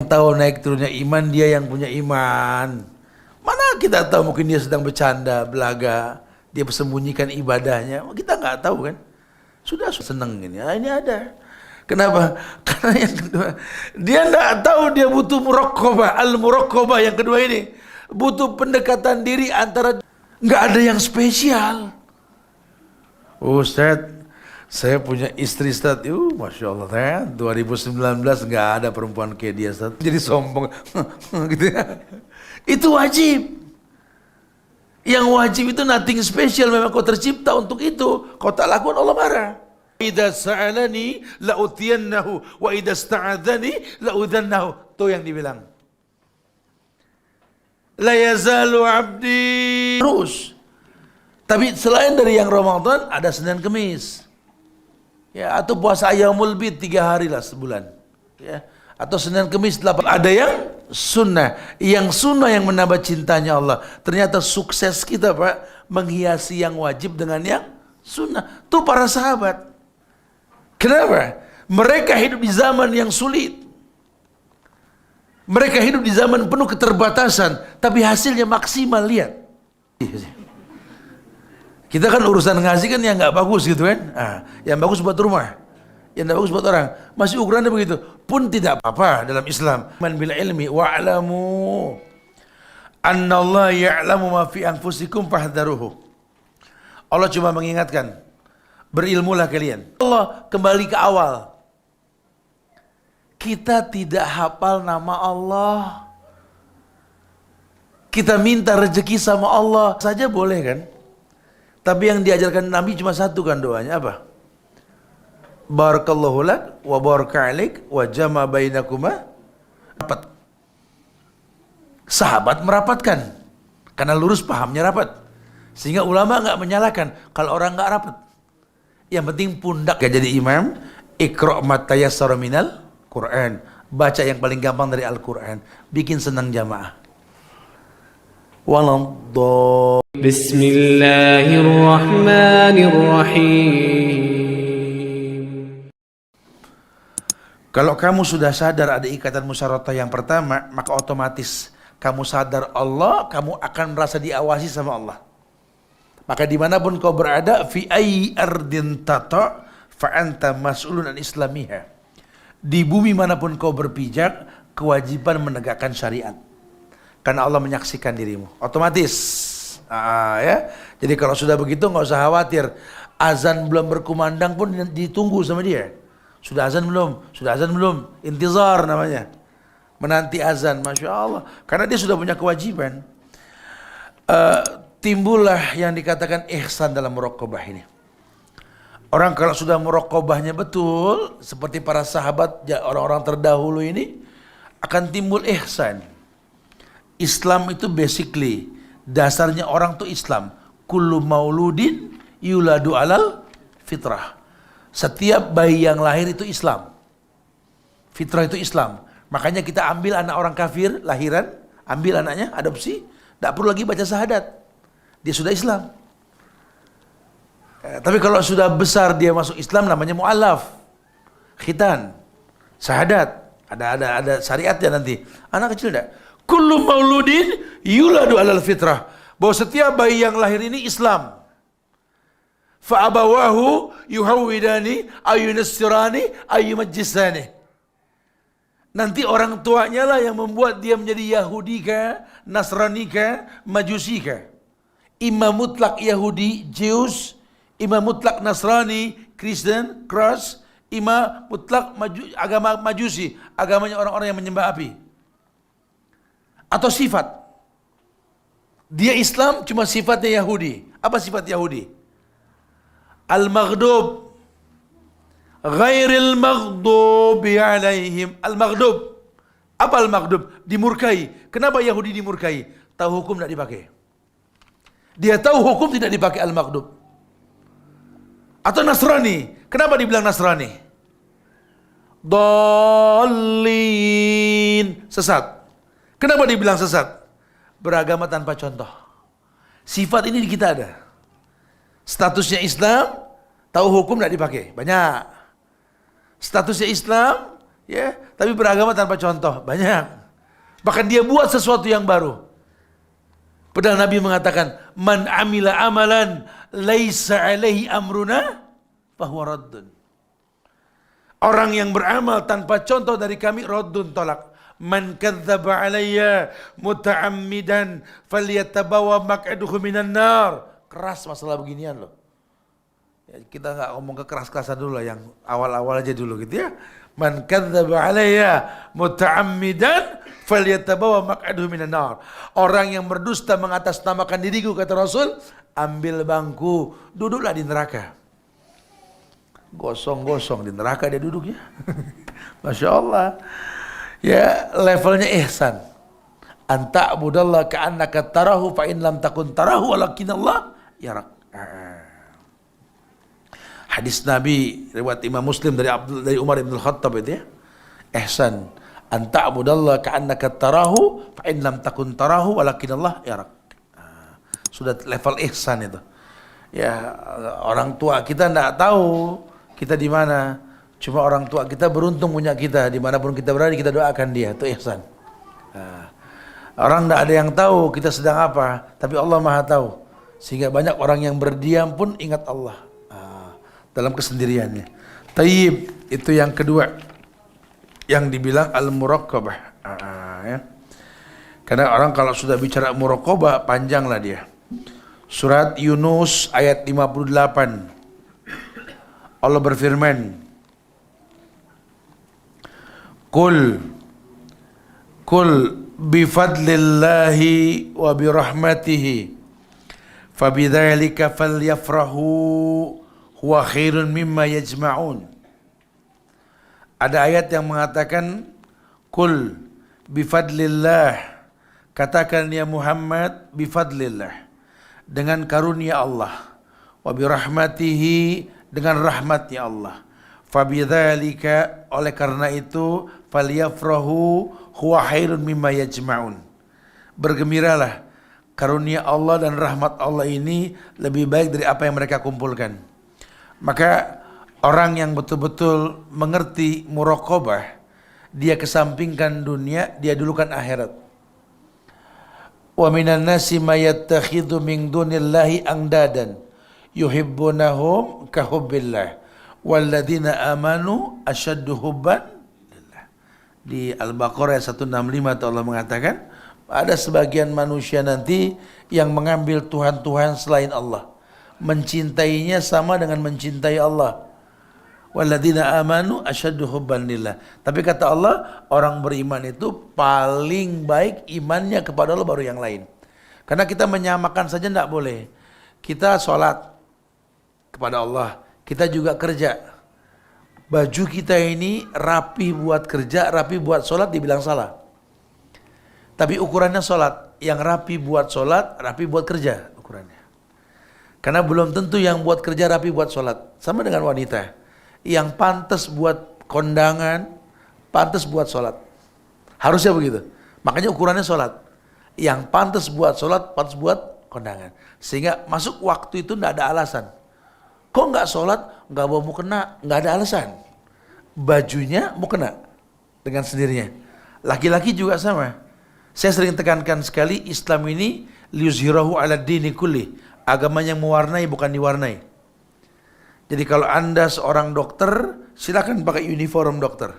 tahu naik turunnya iman dia yang punya iman. Mana kita tahu, mungkin dia sedang bercanda, belaga, dia sembunyikan ibadahnya. Kita nggak tahu kan. Sudah seneng ini. Nah, ini ada. Kenapa? Karena yang kedua, dia nggak tahu dia butuh muraqabah, al-muraqabah yang kedua ini. Butuh pendekatan diri antara, nggak ada yang spesial. Ustaz, saya punya istri Ustaz, Masya Allah, 2019 nggak ada perempuan kayak dia Ustaz. Jadi sombong, gitu ya. Itu wajib. Yang wajib itu nothing special, memang kau tercipta untuk itu. Kau tak lakukan, Allah marah. Idza sa'alani la'utiyannahu wa idza sta'adzani la'udhannahu. Itu yang dibilang. La yazalu 'abdi terus. Tapi selain dari yang Ramadan ada Senin Kemis. Ya, atau puasa Ayyamul Bid 3 hari lah sebulan. Ya, atau Senin Kemis 8. Ada yang sunnah. Yang sunnah yang menambah cintanya Allah. Ternyata sukses kita, Pak, menghiasi yang wajib dengan yang sunnah. Tuh para sahabat. Kenapa? Mereka hidup di zaman yang sulit. Mereka hidup di zaman penuh keterbatasan, tapi hasilnya maksimal, lihat. Kita kan urusan ngaji kan yang nggak bagus gitu kan. Yang bagus buat rumah, yang nggak bagus buat orang. Masih ukurannya begitu. Pun tidak apa-apa dalam Islam. Man bil ilmi wa'lamu anna Allah ya'lamu ma fi anfusikum fahdharuhu. Allah cuma mengingatkan, berilmulah kalian. Allah kembali ke awal. Kita tidak hafal nama Allah. Kita minta rezeki sama Allah saja boleh kan? Tapi yang diajarkan Nabi cuma satu kan doanya, apa? Barakallahu lak wa baraka alaik wa jama bainakuma. Rapat. Sahabat merapatkan. Karena lurus pahamnya rapat. Sehingga ulama enggak menyalahkan kalau orang enggak rapat. Yang penting pundak gak jadi imam. Iqra' ma tayassara minal Quran. Baca yang paling gampang dari Al-Quran. Bikin senang jamaah. Waladhdallin. Bismillahirrahmanirrahim. Kalau kamu sudah sadar ada ikatan musyarakah yang pertama, maka otomatis kamu sadar Allah, kamu akan merasa diawasi sama Allah. Maka dimanapun kau berada, fi ayyi ardin tata' fa anta mas'ulun an islamiha. Di bumi manapun kau berpijak, kewajiban menegakkan syariat. Karena Allah menyaksikan dirimu. Otomatis. Ya. Jadi kalau sudah begitu nggak usah khawatir. Azan belum berkumandang pun ditunggu sama dia. Sudah azan belum? Sudah azan belum? Intizar namanya. Menanti azan, Masya Allah. Karena dia sudah punya kewajiban. Timbullah yang dikatakan ihsan dalam muraqabah ini. Orang kalau sudah muraqabahnya betul, seperti para sahabat, orang-orang terdahulu ini, akan timbul ihsan. Islam itu basically, dasarnya orang itu Islam. Kullu mauludin yuladu alal fitrah. Setiap bayi yang lahir itu Islam. Fitrah itu Islam. Makanya kita ambil anak orang kafir, lahiran, ambil anaknya, adopsi, tidak perlu lagi baca syahadat. Dia sudah Islam. Tapi kalau sudah besar dia masuk Islam namanya mu'allaf, khitan, syahadat, ada syariatnya nanti. Anak kecil enggak. Kullu mauludin yuladu alal fitrah. Bahwa setiap bayi yang lahir ini Islam. Fa abawahu yuhawwidani ayunassirani ayyumajjisani. Nanti orang tuanya lah yang membuat dia menjadi Yahudi kah, Nasrani kah, Majusi kah. Imam mutlak Yahudi, Jews, imam mutlak Nasrani, Kristen, Cross, imam mutlak agama Majusi, agamanya orang-orang yang menyembah api. Atau sifat. Dia Islam cuma sifatnya Yahudi. Apa sifat Yahudi? Al-maghdub. Ghairil maghdubi alaihim. Al-maghdub. Apa al-maghdub? Dimurkai. Kenapa Yahudi dimurkai? Tahu hukum tidak dipakai. Dia tahu hukum tidak dipakai al-maghdub. Atau Nasrani. Kenapa dibilang Nasrani? Dallin. Sesat. Kenapa dibilang sesat? Beragama tanpa contoh. Sifat ini di kita ada. Statusnya Islam, tahu hukum tidak dipakai. Banyak. Statusnya Islam, Ya, tapi beragama tanpa contoh banyak. Bahkan dia buat sesuatu yang baru. Padahal Nabi mengatakan, "Man amila amalan laisa alaihi amruna fahuwa raddun." Orang yang beramal tanpa contoh dari kami, raddun, tolak. "Man kadzdzaba alayya muta'ammidan falyatabawa maq'adahu minan nar." Keras masalah beginian loh. Ya, kita nggak ngomong ke keras-kerasan dulu lah, yang awal-awal aja dulu gitu ya. "Man kadzdzaba alayya muta'ammidan falyatabawa maq'adahu minan nar." Orang yang berdusta mengatasnamakan diriku, kata Rasul, ambil bangku, duduklah di neraka. Gosong-gosong di neraka dia duduknya. Masya Allah. Ya, levelnya ihsan. Anta abudallah ka'annaka tarahu fa in lam takun tarahu walakinallah yarak. Hadis Nabi riwayat Imam Muslim dari Umar bin Khattab itu ya. Ihsan. Anta abudallah ka'annaka tarahu fa in lam takun tarahu walakinallah yarak. Sudah level ihsan itu. Ya, orang tua kita enggak tahu kita di mana. Cuma orang tua kita beruntung punya kita, dimanapun kita berada kita doakan dia, itu ihsan. Orang tidak ada yang tahu kita sedang apa, tapi Allah Maha tahu. Sehingga banyak orang yang berdiam pun ingat Allah dalam kesendiriannya. Tayyib, itu yang kedua yang dibilang al-muraqabah. Ya. Karena orang kalau sudah bicara muraqabah panjanglah dia. Surat Yunus ayat 58. Allah berfirman, Kul bifadlillahi wa birahmatihi fabidzalika falyafrahu huwa khairun mimma yajma'un. Ada ayat yang mengatakan Kul bifadlillah, katakan ya Muhammad, bifadlillah, dengan karunia Allah, wa birahmatihi, dengan rahmatnya Allah. Fabidzalika, oleh karena itu, falyafrahu huwa khairun mimma yajma'un. Bergembiralah, karunia Allah dan rahmat Allah ini lebih baik dari apa yang mereka kumpulkan. Maka orang yang betul-betul mengerti muraqabah, dia kesampingkan dunia, dia dulukan akhirat. Wa minan nasi may yattakhidhu min dunillahi andadan yuhibbunahum kahubbillah walladzina amanu asyaddu hubban lillah. Di Al-Baqarah 165 Allah mengatakan ada sebagian manusia nanti yang mengambil Tuhan-Tuhan selain Allah, mencintainya sama dengan mencintai Allah. Walladzina amanu asyaddu hubban lillah. Tapi kata Allah, orang beriman itu paling baik imannya kepada Allah baru yang lain. Karena kita menyamakan saja tidak boleh. Kita sholat kepada Allah, kita juga kerja. Baju kita ini rapi buat kerja, rapi buat sholat dibilang salah. Tapi ukurannya sholat, yang rapi buat sholat, rapi buat kerja ukurannya. Karena belum tentu yang buat kerja rapi buat sholat. Sama dengan wanita, yang pantas buat kondangan, pantas buat sholat. Harusnya begitu. Makanya ukurannya sholat. Yang pantas buat sholat, pantas buat kondangan. Sehingga masuk waktu itu tidak ada alasan. Kok nggak sholat, nggak mau kena, nggak ada alasan. Bajunya mau kena dengan sendirinya. Laki-laki juga sama. Saya sering tekankan sekali, Islam ini liyuzhirahu ala dini kulli. Agama yang mewarnai bukan diwarnai. Jadi kalau Anda seorang dokter, silakan pakai uniform dokter.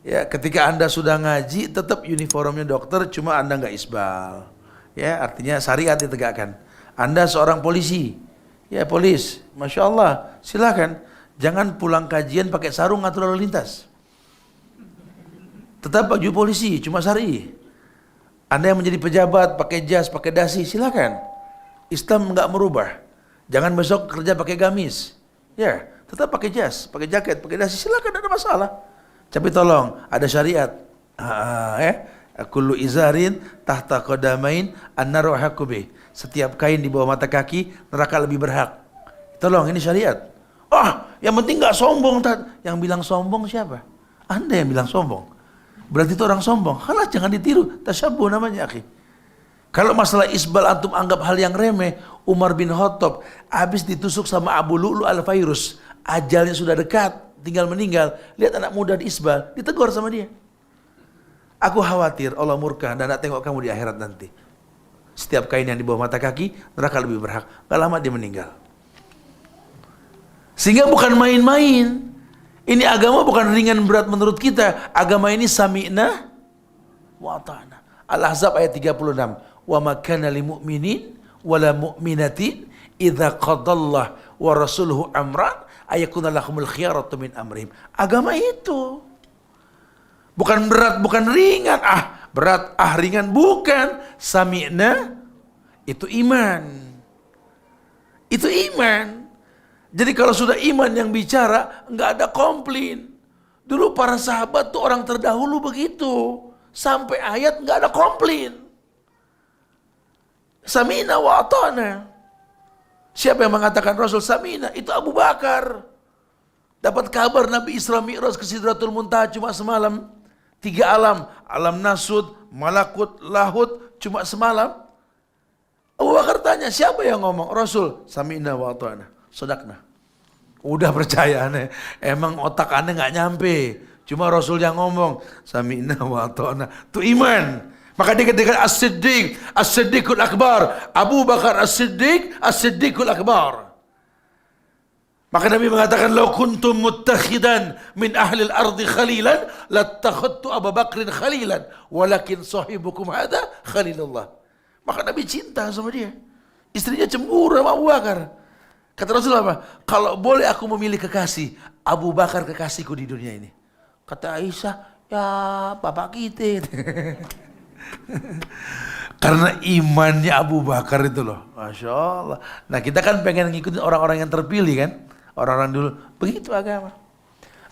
Ya, ketika Anda sudah ngaji, tetap uniformnya dokter, cuma Anda nggak isbal. Ya, artinya syariat ditegakkan. Anda seorang polisi, ya polis, Masya Allah, silakan. Jangan pulang kajian pakai sarung ngatur lalu lintas. Tetap baju polisi, cuma syari. Anda yang menjadi pejabat, pakai jas, pakai dasi, silakan. Islam nggak merubah. Jangan besok kerja pakai gamis. Ya, tetap pakai jas, pakai jaket, pakai dasi, silakan, ada masalah. Tapi tolong, ada syariat. Kullu izarin tahta qadamain an-naru haqqu bih. Setiap kain di bawah mata kaki, neraka lebih berhak. Tolong, ini syariat. Yang penting nggak sombong. Yang bilang sombong siapa? Anda yang bilang sombong. Berarti itu orang sombong. Halah, jangan ditiru. Tasyabuh namanya, akhi. Kalau masalah isbal antum anggap hal yang remeh, Umar bin Khattab habis ditusuk sama Abu Lu'lu al-Fairus. Ajalnya sudah dekat. tinggal meninggal, lihat anak muda di isbal, ditegur sama dia. Aku khawatir Allah murka dan nak tengok kamu di akhirat nanti. Setiap kain yang di bawah mata kaki, neraka lebih berhak. Gak lama dia meninggal. Sehingga bukan main-main. Ini agama bukan ringan berat menurut kita. Agama ini sami'na wa ata'na. Al-Ahzab ayat 36. Wa ma kana lil mu'minin wala mu'minatin idza qadallah wa rasuluhu amran ayakuna lahumul khiyaratu min amrihim. Agama itu bukan berat, bukan ringan. Berat, ringan, bukan. Sami'na itu iman. Itu iman. Jadi kalau sudah iman yang bicara, nggak ada komplain. Dulu para sahabat tuh orang terdahulu begitu. Sampai ayat nggak ada komplain. Samina wa ata'na. Siapa yang mengatakan Rasul Samina? Itu Abu Bakar. Dapat kabar Nabi Isra Mi'raj ke Sidratul Muntaha cuma semalam. 3 alam. Alam Nasud, Malakut, Lahut cuma semalam. Abu Bakar tanya, siapa yang ngomong? Rasul. Samina wa ata'na. Sodakna. Udah percaya aneh. Emang otak aneh gak nyampe. Cuma Rasul yang ngomong. Sami'na wa ata'na. Itu iman. Maka dia katakan As-Siddiq. As-Siddiqul Akbar. Abu Bakar As-Siddiq. As-Siddiqul Akbar. Maka Nabi mengatakan. Lau kuntum muttakhidan min ahlil ardi khalilan. Lattakhadtu Abu Bakrin khalilan. Walakin sahibukum hadha khalilullah. Maka Nabi cinta sama dia. Istrinya cemburu sama Abu Bakar. Kata Rasul apa? Kalau boleh aku memilih kekasih, Abu Bakar kekasihku di dunia ini. Kata Aisyah, ya bapak kita. Karena imannya Abu Bakar itu loh. Masya Allah. Nah kita kan pengen ngikutin orang-orang yang terpilih kan. Orang-orang dulu. Begitu agama.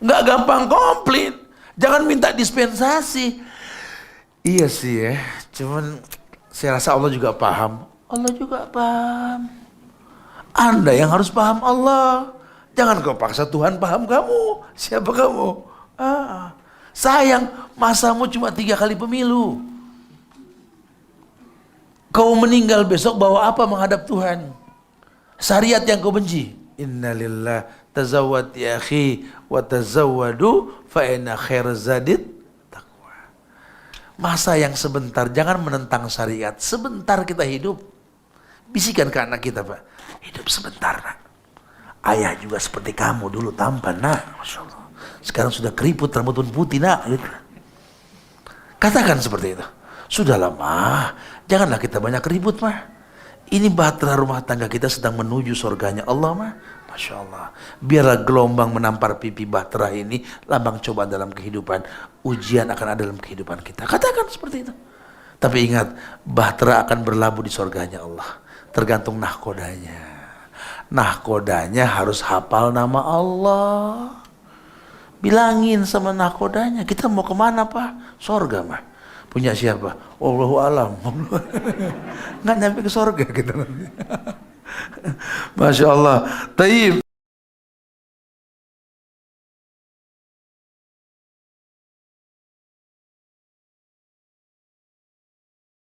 Nggak gampang komplain. Jangan minta dispensasi. Iya sih ya. Cuman saya rasa Allah juga paham. Allah juga paham. Anda yang harus paham Allah. Jangan kau paksa Tuhan paham kamu. Siapa kamu? Sayang, masamu cuma 3 kali pemilu. Kau meninggal besok bawa apa menghadap Tuhan? Syariat yang kau benci. Innalillah tazawwad ya akhi wa tazawwadu fa inna khairaz zadid taqwa. Masa yang sebentar, jangan menentang syariat. Sebentar kita hidup. Bisikan ke anak kita, Pak. Hidup sebentar, nak. Ayah juga seperti kamu dulu tampan, nak. Masya Allah. Sekarang sudah keriput, rambut pun putih, nak. Gitu. Katakan seperti itu. Sudahlah, mah. Janganlah kita banyak ribut, mah. Ini bahtera rumah tangga kita sedang menuju surganya Allah, mah. Masya Allah. Biarlah gelombang menampar pipi bahtera ini lambang cobaan dalam kehidupan. Ujian akan ada dalam kehidupan kita. Katakan seperti itu. Tapi ingat, bahtera akan berlabuh di surganya Allah. Tergantung nahkodanya. Nahkodanya harus hafal nama Allah. Bilangin sama nahkodanya, kita mau kemana Pak? Sorga mah. Punya siapa? Wallahu alam. Nggak nyampe ke sorga kita nanti. Masya Allah. Taib.